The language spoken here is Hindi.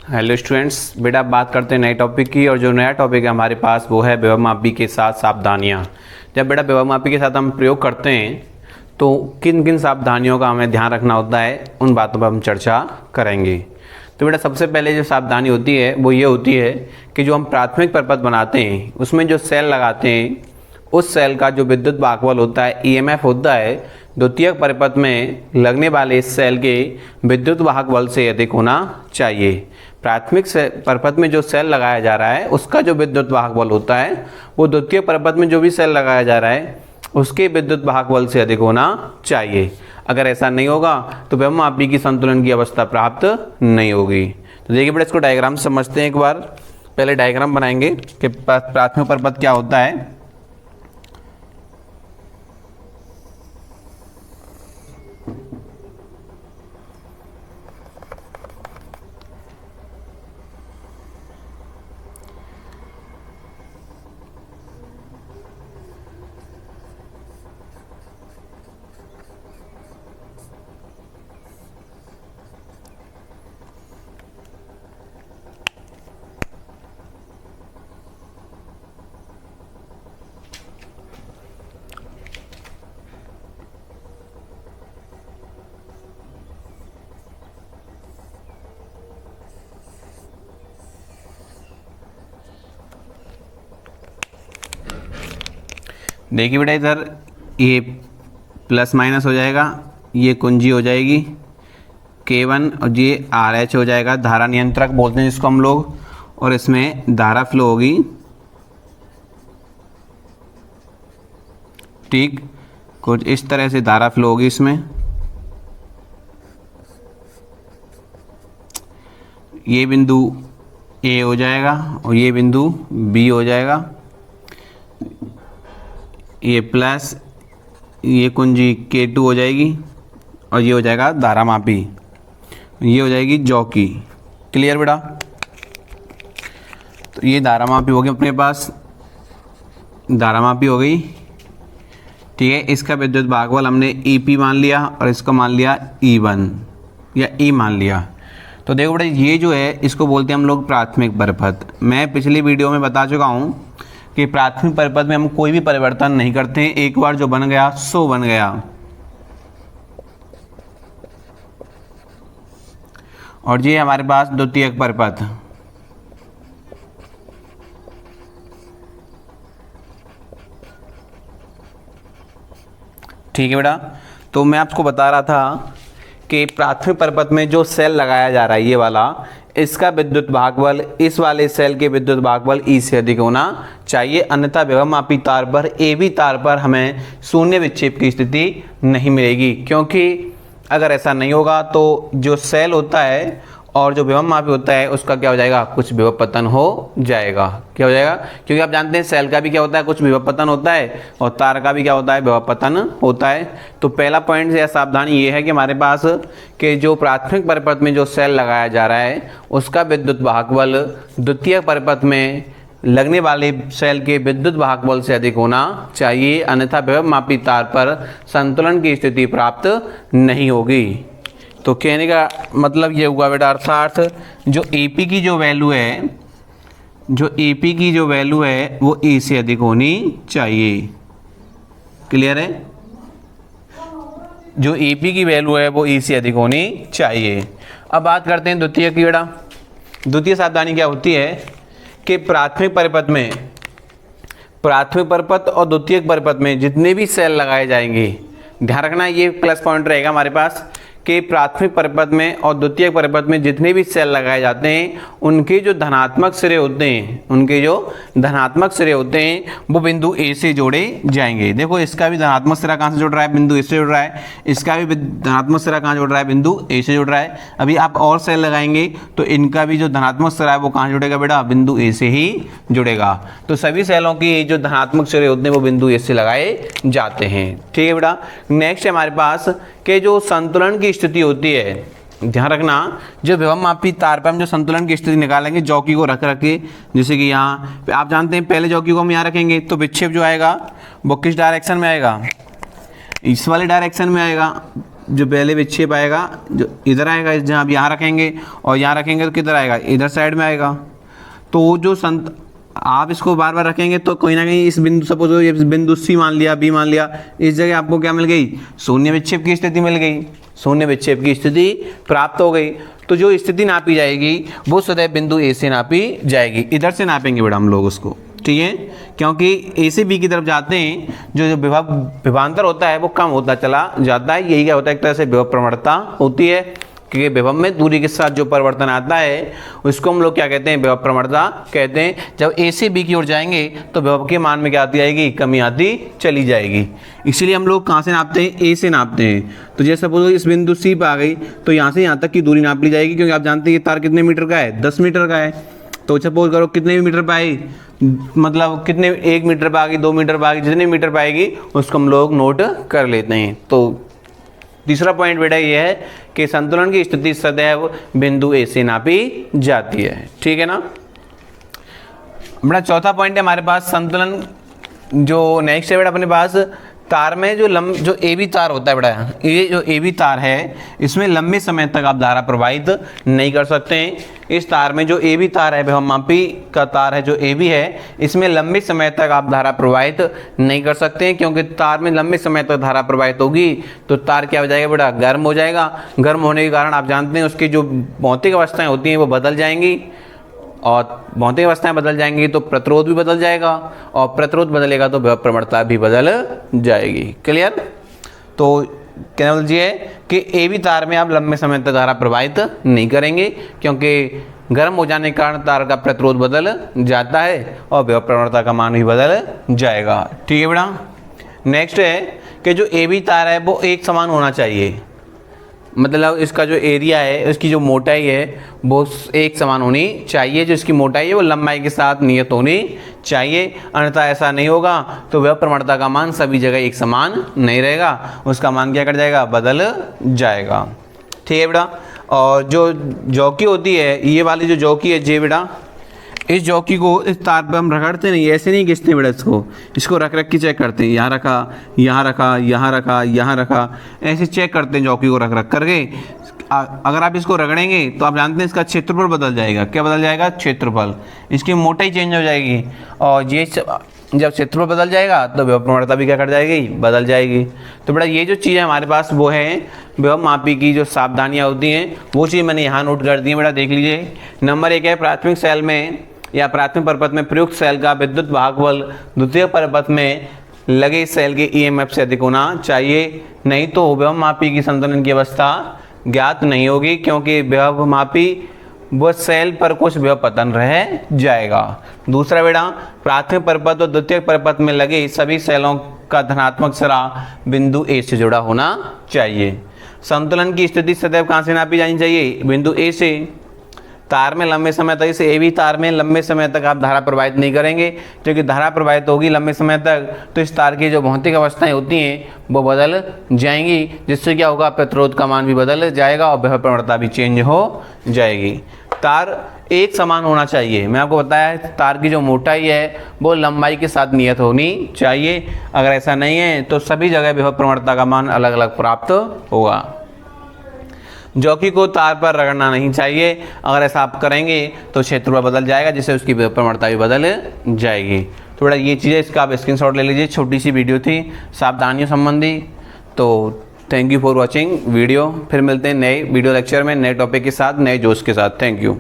हेलो स्टूडेंट्स, बेटा बात करते हैं नए टॉपिक की। और जो नया टॉपिक है हमारे पास वो है विभव मापी के साथ सावधानियाँ। जब बेटा विभव मापी के साथ हम प्रयोग करते हैं तो किन किन सावधानियों का हमें ध्यान रखना होता है, उन बातों पर हम चर्चा करेंगे। तो बेटा सबसे पहले जो सावधानी होती है वो ये होती है कि जो हम प्राथमिक परपथ बनाते हैं उसमें जो सेल लगाते हैं उस सेल का जो विद्युत वाहकबल होता है ईएमएफ होता है द्वितीयक परिपथ में लगने वाले इस सेल के विद्युत वाहक बल से अधिक होना चाहिए। प्राथमिक परिपथ में जो सेल लगाया जा रहा है उसका जो विद्युत वाहक बल होता है वो द्वितीय परिपथ में जो भी सेल लगाया जा रहा है उसके विद्युत वाहक बल से अधिक होना चाहिए। अगर ऐसा नहीं होगा तो विभव मापी की संतुलन की अवस्था प्राप्त नहीं होगी। तो देखिए बेटा इसको डायग्राम समझते हैं। एक बार पहले डायग्राम बनाएंगे कि प्राथमिक परिपथ क्या होता है। देखिए बेटा इधर ये प्लस माइनस हो जाएगा, ये कुंजी हो जाएगी K1 और ये RH हो जाएगा, धारा नियंत्रक बोलते हैं जिसको हम लोग। और इसमें धारा फ्लो होगी, ठीक कुछ इस तरह से धारा फ्लो होगी इसमें। ये बिंदु A हो जाएगा और ये बिंदु B हो जाएगा। ये प्लस ये कुंजी K2 हो जाएगी और ये हो जाएगा धारा मापी, ये हो जाएगी जॉकी। क्लियर बेटा? तो ये धारा मापी हो गई, अपने पास धारा मापी हो गई, ठीक है। इसका विद्युत भागबल हमने EP मान लिया और इसको मान लिया E1 या E मान लिया। तो देखो बेटा ये जो है इसको बोलते हैं हम लोग प्राथमिक परिपथ। मैं पिछली वीडियो में बता चुका हूँ कि प्राथमिक परिपथ में हम कोई भी परिवर्तन नहीं करते हैं, एक बार जो बन गया सो बन गया। और ये हमारे पास द्वितीयक परिपथ, ठीक है बेटा। तो मैं आपको बता रहा था कि प्राथमिक परिपथ में जो सेल लगाया जा रहा है ये वाला, इसका विद्युत भागबल इस वाले सेल के विद्युत भागबल E से अधिक होना चाहिए, अन्यथा विभव मापी तार पर AB तार पर हमें शून्य विक्षेप की स्थिति नहीं मिलेगी। क्योंकि अगर ऐसा नहीं होगा तो जो सेल होता है और जो विभव मापी होता है उसका क्या हो जाएगा, कुछ विभव पतन हो जाएगा। क्या हो जाएगा? क्योंकि आप जानते हैं सेल का भी क्या होता है, कुछ विभव पतन होता है, और तार का भी क्या होता है, विभव पतन होता है। तो पहला पॉइंट या सावधानी ये है कि हमारे पास कि जो प्राथमिक परिपथ में जो सेल लगाया जा रहा है उसका विद्युत वाहक बल द्वितीय परिपथ में लगने वाले सेल के विद्युत वाहक बल से अधिक होना चाहिए, अन्यथा विभव मापी तार पर संतुलन की स्थिति प्राप्त नहीं होगी। तो कहने का मतलब ये हुआ बेटा, अर्थात जो AP की जो वैल्यू है, जो AP की जो वैल्यू है वो E से अधिक होनी चाहिए। क्लियर है? जो AP की वैल्यू है वो E से अधिक होनी चाहिए। अब बात करते हैं द्वितीय की बेटा। द्वितीय सावधानी क्या होती है कि प्राथमिक परिपथ में, प्राथमिक परिपथ और द्वितीयक परिपथ में जितने भी सेल लगाए जाएंगे, ध्यान रखना ये प्लस पॉइंट रहेगा हमारे पास कि प्राथमिक परिपथ में और द्वितीयक परिपथ में जितने भी सेल लगाए जाते हैं उनके जो धनात्मक सिरे होते हैं, उनके जो धनात्मक सिरे होते हैं वो बिंदु A से जोड़े जाएंगे। देखो इसका भी धनात्मक सिरा कहाँ से जुड़ रहा है, बिंदु A से जुड़ रहा है। इसका भी धनात्मक सिरा कहाँ जुड़ रहा है, बिंदु A से जुड़ रहा है। अभी आप और सेल लगाएंगे तो इनका भी जो धनात्मक सिरा है वो कहाँ जुड़ेगा बेटा, बिंदु A से ही जुड़ेगा। तो सभी सेलों की जो धनात्मक सिरे होते हैं वो बिंदु A से लगाए जाते हैं। ठीक है बेटा। नेक्स्ट है हमारे पास कि जो संतुलन की स्थिति होती है, ध्यान रखना, जो विभव मापी तार पर हम जो संतुलन की स्थिति निकालेंगे जॉकी को रख के, जैसे कि यहाँ आप जानते हैं पहले जॉकी को हम यहाँ रखेंगे तो विक्षेप जो आएगा वो किस डायरेक्शन में आएगा, इस वाले डायरेक्शन में आएगा। जो पहले विक्षेप आएगा जो इधर आएगा, जहाँ आप यहाँ रखेंगे और यहाँ रखेंगे तो किधर आएगा, इधर साइड में आएगा। तो जो आप इसको बार बार रखेंगे तो कहीं ना कहीं इस बिंदु, सपोज ये बिंदु सी मान लिया, बी मान लिया, इस जगह आपको क्या मिल गई, शून्य विक्षेप की स्थिति मिल गई, शून्य विक्षेप की स्थिति प्राप्त हो गई। तो जो स्थिति नापी जाएगी वो सदैव बिंदु ए से नापी जाएगी। इधर से नापेंगे बेटा हम लोग उसको, ठीक है, क्योंकि ए से बी की तरफ जाते हैं जो जो विभवांतर होता है वो कम होता चला जाता है। यही क्या होता है, एक तरह से विभव प्रवणता होती है, क्योंकि विभव में दूरी के साथ जो परिवर्तन आता है उसको हम लोग क्या कहते हैं, विभव प्रवणता कहते हैं। जब ए से बी की ओर जाएंगे तो विभव के मान में क्या आती जाएगी, कमी आती चली जाएगी। इसीलिए हम लोग कहाँ से नापते हैं, ए से नापते हैं। तो जैसे सपोज इस बिंदु सी पर आ गई तो यहाँ से यहाँ तक की दूरी नाप ली जाएगी, क्योंकि आप जानते हैं ये तार कितने मीटर का है, 10 मीटर का है। तो सपोज करो कितने मीटर पर आई, मतलब कितने, 1 मीटर पर आ गई, 2 मीटर पर आ गई, जितने मीटर पर आएगी उसको हम लोग नोट कर लेते हैं। तो तीसरा पॉइंट बेटा ये है कि संतुलन की स्थिति सदैव बिंदु ए से नापी जाती है, ठीक है ना। बेटा चौथा पॉइंट है हमारे पास संतुलन, जो नेक्स्ट है बेटा अपने पास तार में जो ए बी तार होता है बेटा, ये जो ए बी तार है इसमें लंबे समय तक आप धारा प्रवाहित नहीं कर सकते हैं। इस तार में जो ए बी तार है, विभवमापी का तार है जो ए बी है, इसमें लंबे समय तक आप धारा प्रवाहित नहीं कर सकते हैं, क्योंकि तार में लंबे समय तक धारा प्रवाहित होगी तो तार क्या हो जाएगा बेटा, गर्म हो जाएगा। गर्म होने के कारण आप जानते हैं उसकी जो भौतिक अवस्थाएं होती हैं वो बदल जाएंगी, और भौतिक अवस्थाएं बदल जाएंगी तो प्रतिरोध भी बदल जाएगा, और प्रतिरोध बदलेगा तो विभव प्रवणता भी बदल जाएगी। क्लियर। तो क्या बोलिए कि ए बी तार में आप लंबे समय तक धारा प्रवाहित नहीं करेंगे, क्योंकि गर्म हो जाने के कारण तार का प्रतिरोध बदल जाता है और विभव प्रवणता का मान भी बदल जाएगा, ठीक है बेटा। नेक्स्ट है कि जो ए बी तार है वो एक समान होना चाहिए, मतलब इसका जो एरिया है, इसकी जो मोटाई है वो एक समान होनी चाहिए। जो इसकी मोटाई है वो लंबाई के साथ नियत होनी चाहिए, अन्यथा ऐसा नहीं होगा तो विभव प्रवणता का मान सभी जगह एक समान नहीं रहेगा, उसका मान क्या कर जाएगा, बदल जाएगा, ठीक है बेटा। और जो जौकी होती है, ये वाली जो जौकी है जे बेटा, इस जौकी को इस तार पर हम रगड़ते नहीं, ऐसे नहीं खींचते बेटा, इसको रख रख के चेक करते हैं, यहाँ रखा, यहाँ रखा, यहाँ रखा, यहाँ रखा, ऐसे चेक करते हैं जौकी को रख रख करके। अगर आप इसको रगड़ेंगे तो आप जानते हैं इसका क्षेत्रफल बदल जाएगा। क्या बदल जाएगा, क्षेत्रफल, इसकी मोटाई चेंज हो जाएगी, और ये जब क्षेत्रफल बदल जाएगा तो विभव प्रवणता भी क्या कर जाएगी, बदल जाएगी। तो बेटा ये जो चीज़ है हमारे पास वो है विभव मापी की जो सावधानियाँ होती हैं, वो चीज़ मैंने यहाँ नोट कर दी है बेटा, देख लीजिए। नंबर 1 है प्राथमिक सेल में या प्राथमिक परपथ में प्रयुक्त सेल का विद्युत भागबल द्वितीय परपथ में लगे सेल के ईएमएफ से अधिक होना चाहिए, नहीं तो विभव मापी की संतुलन की अवस्था ज्ञात नहीं होगी, क्योंकि विभव मापी वो सेल पर कुछ विभव पतन रह जाएगा। दूसरा बेटा प्राथमिक परपथ और द्वितीय परपथ में लगे सभी सेलों का धनात्मक सिरा बिंदु ए से जुड़ा होना चाहिए। संतुलन की स्थिति सदैव कहाँ से नापी जानी चाहिए, बिंदु ए से। तार में लंबे समय तक, इस ए बी तार में लंबे समय तक आप धारा प्रवाहित नहीं करेंगे, क्योंकि धारा प्रवाहित होगी लंबे समय तक तो इस तार की जो भौतिक अवस्थाएं होती हैं वो बदल जाएंगी, जिससे क्या होगा, प्रतिरोध का मान भी बदल जाएगा और विभव प्रवणता भी चेंज हो जाएगी। तार एक समान होना चाहिए, मैं आपको बताया तार की जो मोटाई है वो लंबाई के साथ नियत होनी चाहिए। अगर ऐसा नहीं है तो सभी जगह विभव प्रवणता का मान अलग अलग प्राप्त होगा। जौकी को तार पर रगड़ना नहीं चाहिए, अगर ऐसा आप करेंगे तो क्षेत्रफल बदल जाएगा, जिससे उसकी विभव प्रवणता भी बदल जाएगी। तो बड़ा ये चीज़ें, इसका आप स्क्रीनशॉट ले लीजिए, छोटी सी वीडियो थी सावधानियों संबंधी। तो thank you for watching video, फिर मिलते हैं नए वीडियो लेक्चर में नए टॉपिक के साथ, नए जोश के साथ। Thank you.